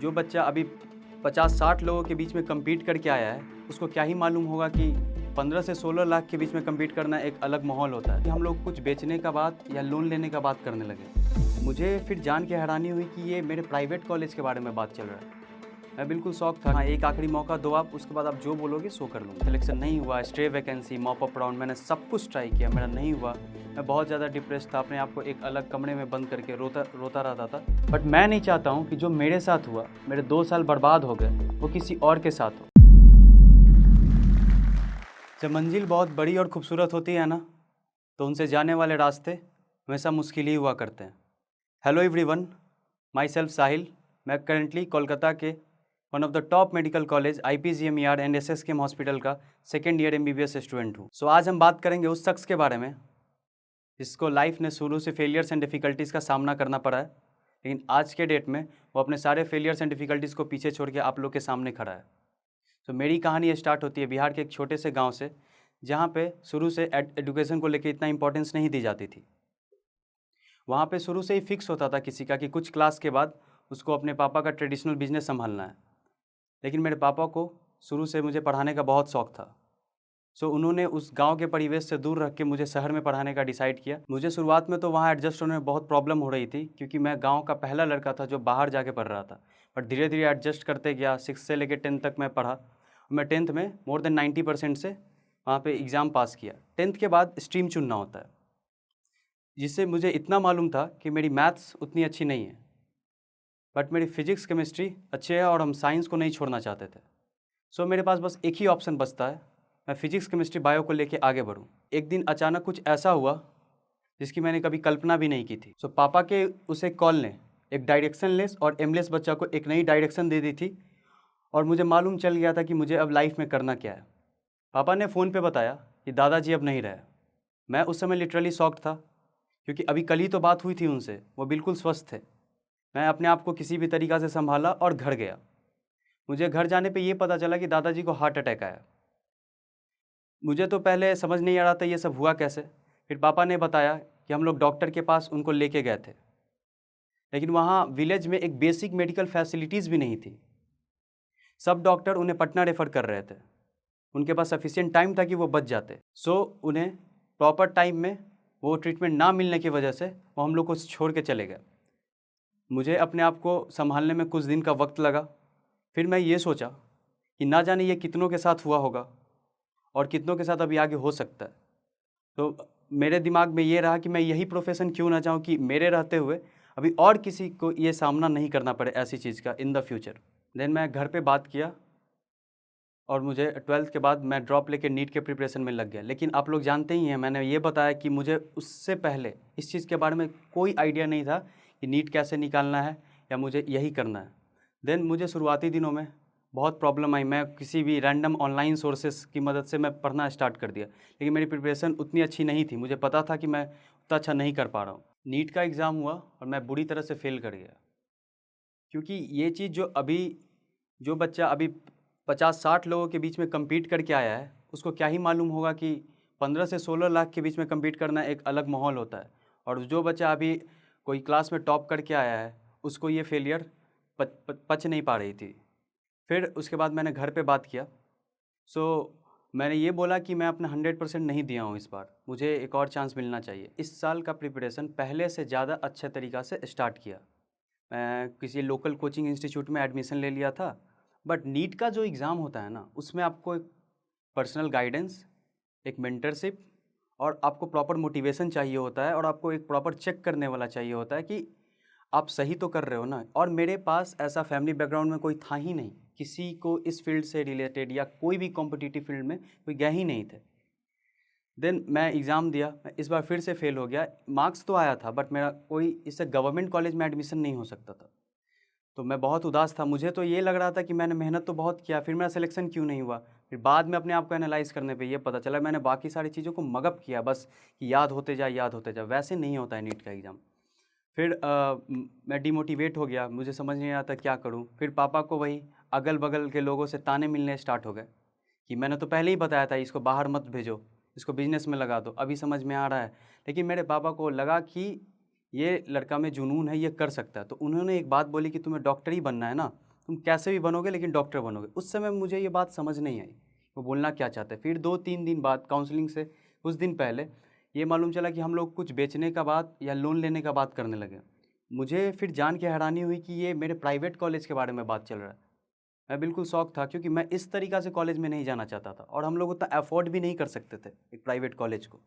जो बच्चा अभी 50-60 लोगों के बीच में कम्पीट करके आया है, उसको क्या ही मालूम होगा कि 15 से 16 लाख के बीच में कम्पीट करना एक अलग माहौल होता है। हम लोग कुछ बेचने का बात या लोन लेने का बात करने लगे। मुझे फिर जान के हैरानी हुई कि ये मेरे प्राइवेट कॉलेज के बारे में बात चल रहा है। मैं बिल्कुल शॉक था। हाँ, एक आखिरी मौका दो आप, उसके बाद आप जो बोलोगे सो कर लूँगा। सिलेक्शन नहीं हुआ, stay vacancy, mop up round, मैंने सब कुछ ट्राई किया, मेरा नहीं हुआ। मैं बहुत ज़्यादा डिप्रेस था, अपने आप को एक अलग कमरे में बंद करके रोता रहता था। बट मैं नहीं चाहता हूँ कि जो मेरे साथ हुआ, मेरे 2 साल बर्बाद हो गए, वो किसी और के साथ हो। जब मंजिल बहुत बड़ी और खूबसूरत होती है ना, तो उनसे जाने वाले रास्ते हमेशा मुश्किल ही हुआ करते हैं। हेलो एवरीवन, माई सेल्फ साहिल। मैं करेंटली कोलकाता के one of the top medical college IPGMER and SSKM hospital का सेकेंड ईयर MBBS स्टूडेंट हूँ। सो आज हम बात करेंगे उस शख्स के बारे में जिसको लाइफ ने शुरू से फेलियर्स एंड डिफ़िकल्टीज़ का सामना करना पड़ा है, लेकिन आज के डेट में वो अपने सारे फेलियर्स एंड डिफ़िकल्टीज़ को पीछे छोड़ के आप लोग के सामने खड़ा है। तो मेरी कहानी स्टार्ट होती है बिहार के एक छोटे से गाँव से, जहाँ पे शुरू से एजुकेशन को लेकर इतना इंपॉर्टेंस नहीं दी जाती थी। वहाँ पे शुरू से ही फिक्स होता था किसी का कि कुछ क्लास के बाद उसको अपने पापा का ट्रेडिशनल बिजनेस संभालना है। लेकिन मेरे पापा को शुरू से मुझे पढ़ाने का बहुत शौक़ था। सो उन्होंने उस गांव के परिवेश से दूर रख के मुझे शहर में पढ़ाने का डिसाइड किया। मुझे शुरुआत में तो वहाँ एडजस्ट होने में बहुत प्रॉब्लम हो रही थी, क्योंकि मैं गांव का पहला लड़का था जो बाहर जाके पढ़ रहा था। बट धीरे धीरे एडजस्ट करते गया। 6 से लेकर 10 तक मैं पढ़ा। मैं 10th में मोर देन 90% से वहाँ पे एग्ज़ाम पास किया। 10th के बाद स्ट्रीम चुनना होता है, जिससे मुझे इतना मालूम था कि मेरी मैथ्स उतनी अच्छी नहीं है, बट मेरी फिजिक्स केमिस्ट्री अच्छी है और हम साइंस को नहीं छोड़ना चाहते थे। सो मेरे पास बस एक ही ऑप्शन बचता है, मैं फिजिक्स केमिस्ट्री बायो को लेके आगे बढ़ूं। एक दिन अचानक कुछ ऐसा हुआ जिसकी मैंने कभी कल्पना भी नहीं की थी। सो पापा के उस एक कॉल ने एक डायरेक्शनलेस और एमलेस बच्चा को एक नई डायरेक्शन दे दी थी, और मुझे मालूम चल गया था कि मुझे अब लाइफ में करना क्या है। पापा ने फ़ोन पे बताया कि दादाजी अब नहीं रहे। मैं उस समय लिटरली शॉक्ड था, क्योंकि अभी कल ही तो बात हुई थी उनसे, वो बिल्कुल स्वस्थ थे। मैं अपने आप को किसी भी तरीक़ा से संभाला और घर गया। मुझे घर जाने पे ये पता चला कि दादाजी को हार्ट अटैक आया। मुझे तो पहले समझ नहीं आ रहा था ये सब हुआ कैसे। फिर पापा ने बताया कि हम लोग डॉक्टर के पास उनको लेके गए थे, लेकिन वहाँ विलेज में एक बेसिक मेडिकल फैसिलिटीज़ भी नहीं थी। सब डॉक्टर उन्हें पटना रेफ़र कर रहे थे। उनके पास सफिशिएंट टाइम था कि वो बच जाते। सो उन्हें प्रॉपर टाइम में वो ट्रीटमेंट ना मिलने की वजह से वो हम लोग को छोड़ के चले गए। मुझे अपने आप को संभालने में कुछ दिन का वक्त लगा। फिर मैं ये सोचा कि ना जाने ये कितनों के साथ हुआ होगा और कितनों के साथ अभी आगे हो सकता है। तो मेरे दिमाग में ये रहा कि मैं यही प्रोफेशन क्यों ना चाहूँ कि मेरे रहते हुए अभी और किसी को ये सामना नहीं करना पड़े ऐसी चीज़ का इन द फ्यूचर। देन मैं घर पे बात किया और मुझे 12th के बाद मैं ड्रॉप लेके नीट के प्रिपरेशन में लग गया। लेकिन आप लोग जानते ही हैं, मैंने ये बताया कि मुझे उससे पहले इस चीज़ के बारे में कोई आइडिया नहीं था कि नीट कैसे निकालना है या मुझे यही करना है। देन मुझे शुरुआती दिनों में बहुत प्रॉब्लम आई। मैं किसी भी रैंडम ऑनलाइन सोर्सेस की मदद से मैं पढ़ना स्टार्ट कर दिया, लेकिन मेरी प्रिपरेशन उतनी अच्छी नहीं थी। मुझे पता था कि मैं उतना अच्छा नहीं कर पा रहा हूँ। नीट का एग्ज़ाम हुआ और मैं बुरी तरह से फेल कर गया, क्योंकि ये चीज़ जो बच्चा अभी 50-60 लोगों के बीच में कम्पीट करके आया है, उसको क्या ही मालूम होगा कि 15 से 16 लाख के बीच में कम्पीट करना एक अलग माहौल होता है। और जो बच्चा अभी कोई क्लास में टॉप करके आया है, उसको ये फेलियर पच नहीं पा रही थी। फिर उसके बाद मैंने घर पे बात किया। सो मैंने ये बोला कि मैं अपना 100% नहीं दिया हूँ इस बार, मुझे एक और चांस मिलना चाहिए। इस साल का प्रिपरेशन पहले से ज़्यादा अच्छे तरीक़ा से स्टार्ट किया। मैं किसी लोकल कोचिंग इंस्टीट्यूट में एडमिशन ले लिया था। बट नीट का जो एग्ज़ाम होता है ना, उसमें आपको एक पर्सनल गाइडेंस, एक मेंटरशिप और आपको प्रॉपर मोटिवेशन चाहिए होता है, और आपको एक प्रॉपर चेक करने वाला चाहिए होता है कि आप सही तो कर रहे हो ना। और मेरे पास ऐसा फैमिली बैकग्राउंड में कोई था ही नहीं, किसी को इस फील्ड से रिलेटेड या कोई भी कॉम्पिटिटिव फील्ड में कोई गए ही नहीं थे। देन मैं एग्ज़ाम दिया, मैं इस बार फिर से फेल हो गया। मार्क्स तो आया था, बट मेरा कोई इससे गवर्नमेंट कॉलेज में एडमिशन नहीं हो सकता था। तो मैं बहुत उदास था। मुझे तो ये लग रहा था कि मैंने मेहनत तो बहुत किया, फिर मेरा सिलेक्शन क्यों नहीं हुआ। फिर बाद में अपने आप को एनालाइज़ करने पे ये पता चला मैंने बाकी सारी चीज़ों को मगअप किया, बस कि याद होते जाए याद होते जाए। वैसे नहीं होता है नीट का एग्ज़ाम। फिर मैं डिमोटिवेट हो गया, मुझे समझ नहीं आता क्या करूँ। फिर पापा को वही अगल बगल के लोगों से ताने मिलने स्टार्ट हो गए कि मैंने तो पहले ही बताया था इसको बाहर मत भेजो, इसको बिजनेस में लगा दो, अभी समझ में आ रहा है। लेकिन मेरे पापा को लगा कि ये लड़का में जुनून है, ये कर सकता है। तो उन्होंने एक बात बोली कि तुम्हें डॉक्टर ही बनना है ना, तुम कैसे भी बनोगे लेकिन डॉक्टर बनोगे। उस समय मुझे ये बात समझ नहीं आई वो बोलना क्या चाहते हैं। फिर 2-3 दिन बाद काउंसलिंग से कुछ दिन पहले ये मालूम चला कि हम लोग कुछ बेचने का बात या लोन लेने का बात करने लगे। मुझे फिर जान के हैरानी हुई कि ये मेरे प्राइवेट कॉलेज के बारे में बात चल रहा है। मैं बिल्कुल शॉक था क्योंकि मैं इस तरीक़ा से कॉलेज में नहीं जाना चाहता था और हम लोग उतना अफोर्ड भी नहीं कर सकते थे एक प्राइवेट कॉलेज को।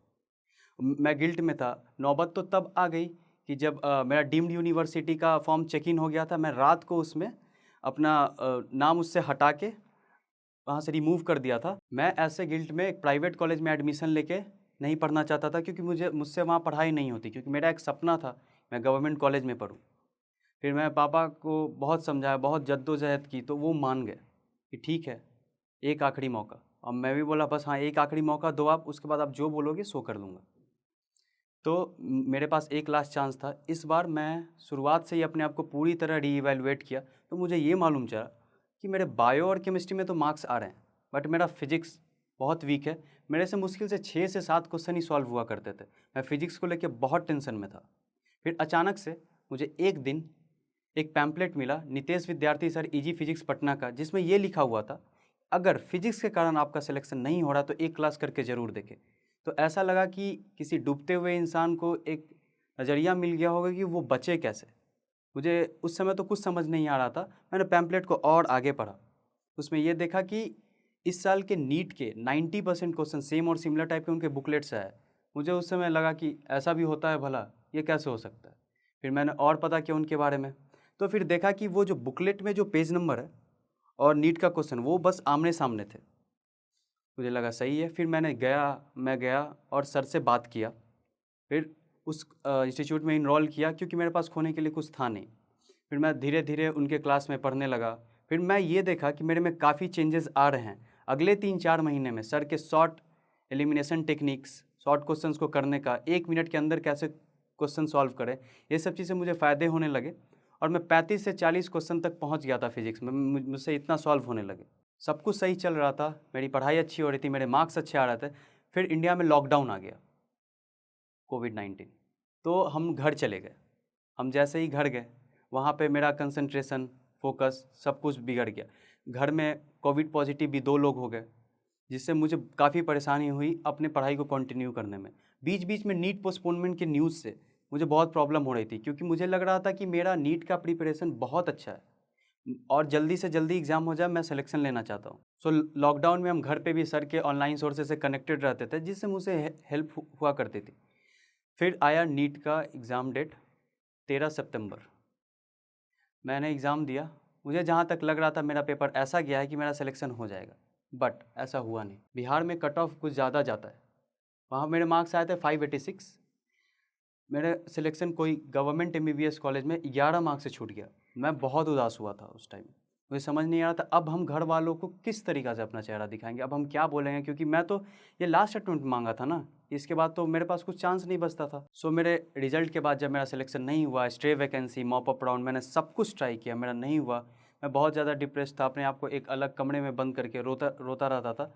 मैं गिल्ट में था। नौबत तो तब आ गई कि जब मेरा डीम्ड यूनिवर्सिटी का फॉर्म चेक इन हो गया था। मैं रात को उसमें अपना नाम उससे हटा के वहाँ से रिमूव कर दिया था। मैं ऐसे गिल्ट में एक प्राइवेट कॉलेज में एडमिशन लेके नहीं पढ़ना चाहता था क्योंकि मुझसे वहाँ पढ़ाई नहीं होती, क्योंकि मेरा एक सपना था मैं गवर्नमेंट कॉलेज में पढूँ। फिर मैं पापा को बहुत समझाया, बहुत जद्दोजहद की, तो वो मान गए कि ठीक है, एक आखिरी मौका। अब मैं भी बोला बस हाँ, एक आखिरी मौका दो आप, उसके बाद आप जो बोलोगे सो कर लूँगा। तो मेरे पास एक लास्ट चांस था। इस बार मैं शुरुआत से ही अपने आप को पूरी तरह रीइवैल्यूएट किया, तो मुझे ये मालूम चला कि मेरे बायो और केमिस्ट्री में तो मार्क्स आ रहे हैं, बट मेरा फिजिक्स बहुत वीक है। मेरे से मुश्किल से 6 से 7 क्वेश्चन ही सॉल्व हुआ करते थे। मैं फिजिक्स को लेकर बहुत टेंशन में था। फिर अचानक से मुझे एक दिन एक पैम्पलेट मिला नितेश विद्यार्थी सर इजी फिजिक्स पटना का, जिसमें ये लिखा हुआ था अगर फिजिक्स के कारण आपका सिलेक्शन नहीं हो रहा तो एक क्लास करके ज़रूर देखें। तो ऐसा लगा कि किसी डूबते हुए इंसान को एक नज़रिया मिल गया होगा कि वो बचे कैसे। मुझे उस समय तो कुछ समझ नहीं आ रहा था। मैंने पैम्पलेट को और आगे पढ़ा, उसमें ये देखा कि इस साल के नीट के 90% क्वेश्चन सेम और सिमिलर टाइप के उनके बुकलेट से आए। मुझे उस समय लगा कि ऐसा भी होता है भला, ये कैसे हो सकता है। फिर मैंने और पता किया उनके बारे में, तो फिर देखा कि वो जो बुकलेट में जो पेज नंबर है और नीट का क्वेश्चन वो बस आमने सामने थे। मुझे लगा सही है। फिर मैं गया और सर से बात किया। फिर उस इंस्टीट्यूट में इनरोल किया क्योंकि मेरे पास खोने के लिए कुछ था नहीं। फिर मैं धीरे धीरे उनके क्लास में पढ़ने लगा। फिर मैं ये देखा कि मेरे में काफ़ी चेंजेस आ रहे हैं। अगले 3-4 महीने में सर के short elimination techniques, short questions को करने का, 1 मिनट के अंदर कैसे क्वेश्चन सॉल्व करें, ये सब चीज़ें मुझे फ़ायदे होने लगे और मैं 35 से 40 क्वेश्चन तक पहुंच गया था फिजिक्स में। मुझसे इतना सॉल्व होने लगे। सब कुछ सही चल रहा था, मेरी पढ़ाई अच्छी हो रही थी, मेरे मार्क्स अच्छे आ रहे थे। फिर इंडिया में लॉकडाउन आ गया, कोविड-19। तो हम घर चले गए। हम जैसे ही घर गए वहाँ पे मेरा कंसंट्रेशन, फोकस सब कुछ बिगड़ गया। घर में कोविड पॉजिटिव भी 2 लोग हो गए, जिससे मुझे काफ़ी परेशानी हुई अपने पढ़ाई को कंटिन्यू करने में। बीच बीच में नीट पोस्टपोनमेंट के न्यूज़ से मुझे बहुत प्रॉब्लम हो रही थी, क्योंकि मुझे लग रहा था कि मेरा नीट का प्रिपरेशन बहुत अच्छा है और जल्दी से जल्दी एग्ज़ाम हो जाए, मैं सिलेक्शन लेना चाहता हूँ। सो लॉकडाउन में हम घर पे भी सर के ऑनलाइन सोर्सेज से कनेक्टेड रहते थे, जिससे मुझे हेल्प हुआ करती थी। फिर आया नीट का एग्ज़ाम डेट 13 सितंबर। मैंने एग्ज़ाम दिया। मुझे जहाँ तक लग रहा था मेरा पेपर ऐसा गया है कि मेरा सिलेक्शन हो जाएगा, बट ऐसा हुआ नहीं। बिहार में कट ऑफ कुछ ज़्यादा जाता है। वहाँ मेरे मार्क्स आए थे 586। मेरा सिलेक्शन कोई गवर्नमेंट एमबीबीएस कॉलेज में 11 मार्क्स से छूट गया। मैं बहुत उदास हुआ था उस टाइम। मुझे समझ नहीं आ रहा था अब हम घर वालों को किस तरीक़ा से अपना चेहरा दिखाएंगे, अब हम क्या बोलेंगे, क्योंकि मैं तो ये लास्ट अटेम्प्ट मांगा था ना, इसके बाद तो मेरे पास कुछ चांस नहीं बचता था। सो मेरे रिजल्ट के बाद जब मेरा सिलेक्शन नहीं हुआ, stay vacancy, mop up round, मैंने सब कुछ ट्राई किया, मेरा नहीं हुआ। मैं बहुत ज़्यादा डिप्रेस था, अपने आप को एक अलग कमरे में बंद करके रोता रहता था।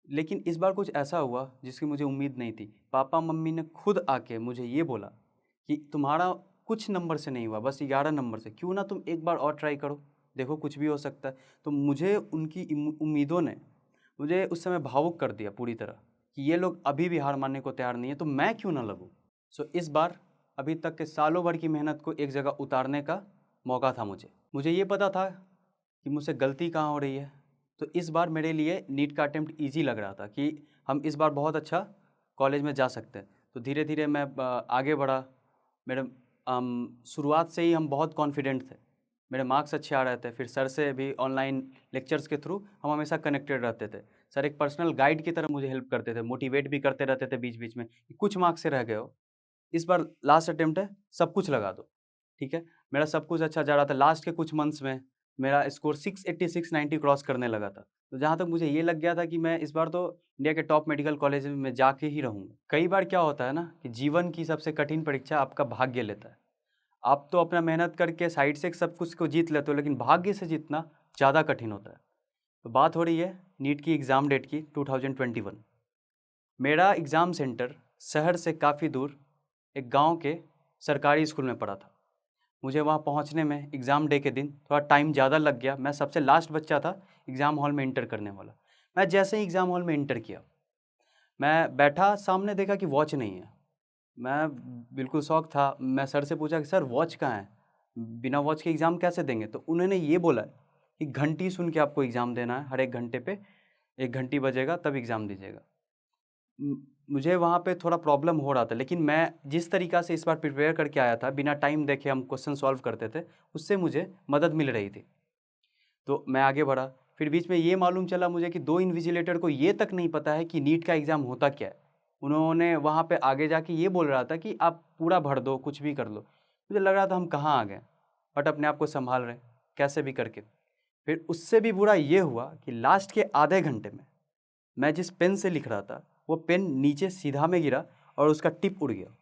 लेकिन इस बार कुछ ऐसा हुआ जिसकी मुझे उम्मीद नहीं थी। पापा मम्मी ने खुद आके मुझे ये बोला कि तुम्हारा कुछ नंबर से नहीं हुआ, बस 11 नंबर से, क्यों ना तुम एक बार और ट्राई करो, देखो कुछ भी हो सकता है। तो मुझे उनकी उम्मीदों ने मुझे उस समय भावुक कर दिया पूरी तरह कि ये लोग अभी भी हार मानने को तैयार नहीं है, तो मैं क्यों ना लगूँ। सो इस बार अभी तक के सालों भर की मेहनत को एक जगह उतारने का मौका था मुझे ये पता था कि मुझसे गलती कहाँ हो रही है। तो इस बार मेरे लिए नीट का अटेम्प्ट ईजी लग रहा था कि हम इस बार बहुत अच्छा कॉलेज में जा सकते हैं। तो धीरे धीरे मैं आगे बढ़ा। मेरे शुरुआत से ही हम बहुत कॉन्फिडेंट थे, मेरे मार्क्स अच्छे आ रहे थे। फिर सर से भी ऑनलाइन लेक्चर्स के थ्रू हम हमेशा कनेक्टेड रहते थे। सर एक पर्सनल गाइड की तरह मुझे हेल्प करते थे, मोटिवेट भी करते रहते थे बीच बीच में कि कुछ मार्क्स से रह गए हो, इस बार लास्ट अटेम्प्ट है, सब कुछ लगा दो। ठीक है, मेरा सब कुछ अच्छा जा रहा था। लास्ट के कुछ मंथ्स में मेरा स्कोर 686-90 क्रॉस करने लगा था। तो जहाँ तक मुझे ये लग गया था कि मैं इस बार तो इंडिया के टॉप मेडिकल कॉलेज में जाके ही रहूँगा। कई बार क्या होता है ना कि जीवन की सबसे कठिन परीक्षा आपका भाग्य लेता है। आप तो अपना मेहनत करके साइड से सब कुछ को जीत लेते हो, लेकिन भाग्य से जीतना ज़्यादा कठिन होता है। तो बात हो रही है नीट की एग्ज़ाम डेट की 2021। मेरा एग्ज़ाम सेंटर शहर से काफ़ी दूर एक गांव के सरकारी स्कूल में पड़ा था। मुझे वहाँ पहुँचने में एग्ज़ाम डे के दिन थोड़ा टाइम ज़्यादा लग गया। मैं सबसे लास्ट बच्चा था एग्ज़ाम हॉल में इंटर करने वाला। मैं जैसे ही एग्ज़ाम हॉल में इंटर किया, मैं बैठा, सामने देखा कि वॉच नहीं है। मैं बिल्कुल शॉक था। मैं सर से पूछा कि सर वॉच कहाँ है? बिना वॉच के एग्ज़ाम कैसे देंगे? तो उन्होंने ये बोला कि घंटी सुन के आपको एग्ज़ाम देना है, हर 1 घंटे पे 1 घंटी बजेगा तब एग्ज़ाम दीजिएगा। मुझे वहाँ पे थोड़ा प्रॉब्लम हो रहा था, लेकिन मैं जिस तरीक़ा से इस बार प्रिपेयर करके आया था, बिना टाइम देखे हम क्वेश्चन सॉल्व करते थे, उससे मुझे मदद मिल रही थी। तो मैं आगे बढ़ा। फिर बीच में ये मालूम चला मुझे कि 2 इन्विजिलेटर को ये तक नहीं पता है कि नीट का एग्ज़ाम होता क्या है। उन्होंने वहाँ पे आगे जाके ये बोल रहा था कि आप पूरा भर दो, कुछ भी कर लो। मुझे लग रहा था हम कहाँ आ गए, बट अपने आप को सँभाल रहे, कैसे भी करके। फिर उससे भी बुरा ये हुआ कि लास्ट के आधे घंटे में मैं जिस पेन से लिख रहा था, वो पेन नीचे सीधा में गिरा और उसका टिप उड़ गया।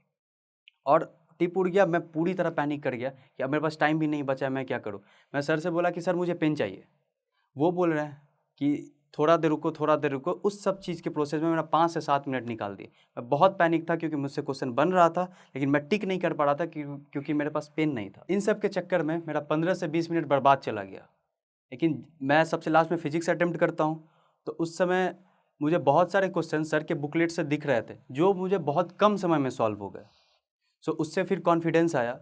और टिप उड़ गया, मैं पूरी तरह पैनिक कर गया कि अब मेरे पास टाइम भी नहीं बचा है, मैं क्या करूँ? मैं सर से बोला कि सर मुझे पेन चाहिए। वो बोल रहे हैं कि थोड़ा देर रुको, थोड़ा देर रुको। उस सब चीज़ के प्रोसेस में मेरा 5 से 7 मिनट निकाल दिए। मैं बहुत पैनिक था क्योंकि मुझसे क्वेश्चन बन रहा था, लेकिन मैं टिक नहीं कर पा रहा था क्योंकि मेरे पास पेन नहीं था। इन सब के चक्कर में मेरा 15 से 20 मिनट बर्बाद चला गया। लेकिन मैं सबसे लास्ट में फिजिक्स अटेम्प्ट करता हूँ, तो उस समय मुझे बहुत सारे क्वेश्चन सर के बुकलेट से दिख रहे थे, जो मुझे बहुत कम समय में सॉल्व हो गए। सो उससे फिर कॉन्फिडेंस आया।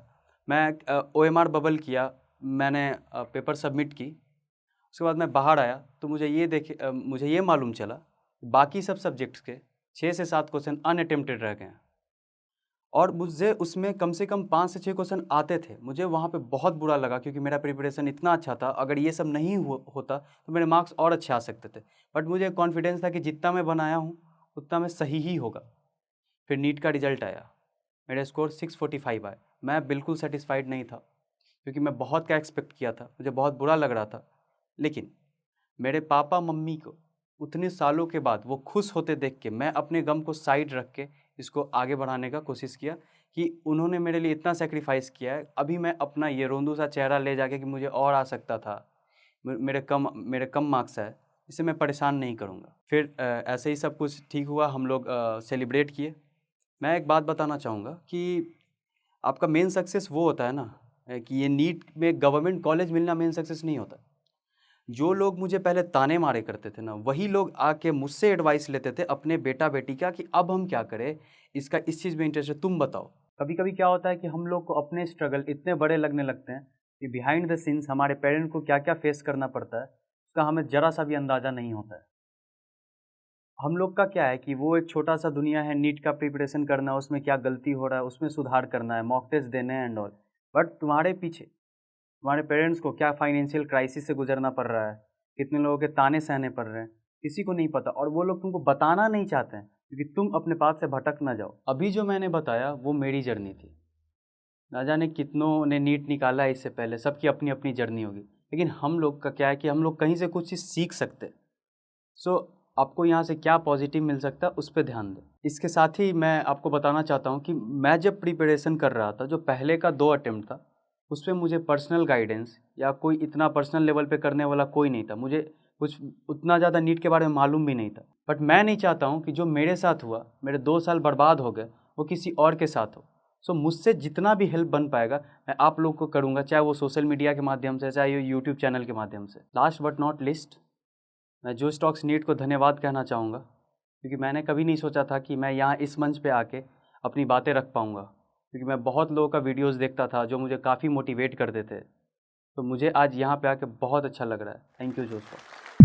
मैं OMR बबल किया, मैंने पेपर सबमिट की। उसके बाद मैं बाहर आया तो मुझे ये मालूम चला बाकी सब सब्जेक्ट्स के 6 से 7 क्वेश्चन अनअटेम्प्टेड रह गए हैं, और मुझे उसमें कम से कम 5 से 6 क्वेश्चन आते थे। मुझे वहाँ पे बहुत बुरा लगा क्योंकि मेरा प्रिपरेशन इतना अच्छा था, अगर ये सब नहीं होता तो मेरे मार्क्स और अच्छे आ सकते थे। बट मुझे कॉन्फिडेंस था कि जितना मैं बनाया हूँ उतना मैं सही ही होगा। फिर नीट का रिजल्ट आया, मेरा स्कोर 645 आया। मैं बिल्कुल सेटिस्फाइड नहीं था क्योंकि मैं बहुत क्या एक्सपेक्ट किया था, मुझे बहुत बुरा लग रहा था। लेकिन मेरे पापा मम्मी को उतने सालों के बाद वो खुश होते देख के मैं अपने गम को साइड रख के इसको आगे बढ़ाने का कोशिश किया कि उन्होंने मेरे लिए इतना सेक्रीफाइस किया है। अभी मैं अपना ये रोंदू सा चेहरा ले जाके कि मुझे और आ सकता था, मेरे कम मार्क्स है, इसे मैं परेशान नहीं करूँगा। फिर ऐसे ही सब कुछ ठीक हुआ, हम लोग सेलिब्रेट किए। मैं एक बात बताना चाहूँगा कि आपका मेन सक्सेस वो होता है ना, कि ये नीट में गवर्नमेंट कॉलेज मिलना मेन सक्सेस नहीं होता। जो लोग मुझे पहले ताने मारे करते थे ना, वही लोग आके मुझसे एडवाइस लेते थे अपने बेटा बेटी का कि अब हम क्या करें, इसका इस चीज़ में इंटरेस्ट है, तुम बताओ। कभी कभी क्या होता है कि हम लोग को अपने स्ट्रगल इतने बड़े लगने लगते हैं कि बिहाइंड द सीन्स हमारे पेरेंट को क्या क्या फेस करना पड़ता है, उसका हमें ज़रा सा भी अंदाज़ा नहीं होता है। हम लोग का क्या है कि वो एक छोटा सा दुनिया है, नीट का प्रिपरेशन करना, उसमें क्या गलती हो रहा है उसमें सुधार करना है, मॉक टेस्ट देने हैं एंड ऑल। बट तुम्हारे पीछे तुम्हारे पेरेंट्स को क्या फाइनेंशियल क्राइसिस से गुजरना पड़ रहा है, कितने लोगों के ताने सहने पड़ रहे हैं, किसी को नहीं पता, और वो लोग तुमको बताना नहीं चाहते हैं क्योंकि तुम अपने पास से भटक ना जाओ। अभी जो मैंने बताया वो मेरी जर्नी थी। ना जाने कितनों ने नीट निकाला है इससे पहले, सबकी अपनी अपनी जर्नी होगी, लेकिन हम लोग का क्या है कि हम लोग कहीं से कुछ चीज़ सीख सकते हैं। सो आपको यहाँ से क्या पॉजिटिव मिल सकता है उस पर ध्यान दें। इसके साथ ही मैं आपको बताना चाहता हूँ कि मैं जब प्रिपरेशन कर रहा था, जो पहले का 2 अटेम्प्ट था, उसमें मुझे पर्सनल गाइडेंस या कोई इतना पर्सनल लेवल पे करने वाला कोई नहीं था। मुझे कुछ उतना ज़्यादा नीट के बारे में मालूम भी नहीं था। बट मैं नहीं चाहता हूँ कि जो मेरे साथ हुआ, मेरे 2 साल बर्बाद हो गए, वो किसी और के साथ हो। सो मुझसे जितना भी हेल्प बन पाएगा मैं आप लोग को करूँगा, चाहे वो सोशल मीडिया के माध्यम से, चाहे यूट्यूब चैनल के माध्यम से। लास्ट बट नॉट लिस्ट, मैं जो स्टॉक्स नीट को धन्यवाद कहना चाहूँगा, क्योंकि मैंने कभी नहीं सोचा था कि मैं यहाँ इस मंच पे आके अपनी बातें रख पाऊँगा, क्योंकि मैं बहुत लोगों का वीडियोस देखता था जो मुझे काफ़ी मोटिवेट करते थे। तो मुझे आज यहाँ पे आके बहुत अच्छा लग रहा है। थैंक यू जो स्टॉक्स।